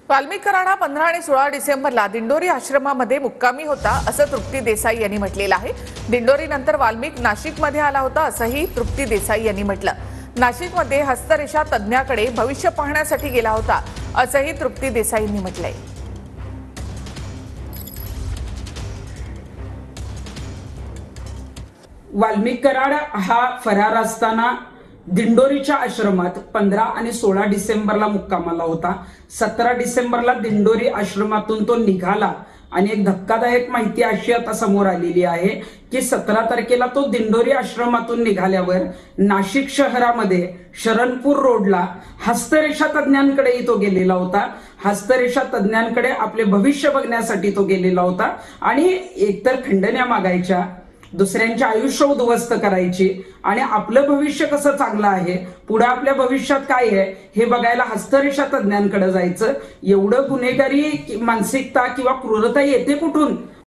वाल्मिक राणा 15 आणि 16 डिसेंबरला दिंडोरी आश्रमामध्ये मुक्कामी होता असं तृप्ती देसाई यांनी म्हटलेलं आहे। दिंडोरीनंतर वाल्मिक नाशिकमध्ये आला होता असंही तृप्ती देसाई यांनी म्हटलं। नाशिकमध्ये हस्तरेषा तज्ञाकडे भविष्य पाहण्यासाठी गेला होता असंही तृप्ती देसाईंनी म्हटलंय। वाल्मिक कराड हा फरार असताना दिंडोरीच्या आश्रमात 15 आणि 16 डिसेंबरला मुक्कामाला होता। 17 डिसेंबरला दिंडोरी आश्रमातून तो निघाला आणि एक धक्कादायक माहिती अशी आता समोर आलेली आहे की 17 तारखेला तो दिंडोरी आश्रमातून निघाल्यावर नाशिक शहरामध्ये शरणपूर रोडला हस्तरेषा तज्ञांकडेही तो गेलेला होता। हस्तरेषा तज्ञांकडे आपले भविष्य बघण्यासाठी तो गेलेला होता आणि एकतर खंडण्या मागायच्या, दुसऱ्यांचे आयुष्य उद्ध्वस्त करायची आणि आपलं भविष्य कसं चांगलं आहे, पुढे आपल्या भविष्यात काय आहे हे बघायला हस्तरेषा तज्ञांकडे जायचं। एवढं गुन्हेगारी मानसिकता किंवा क्रूरता येते कुठून?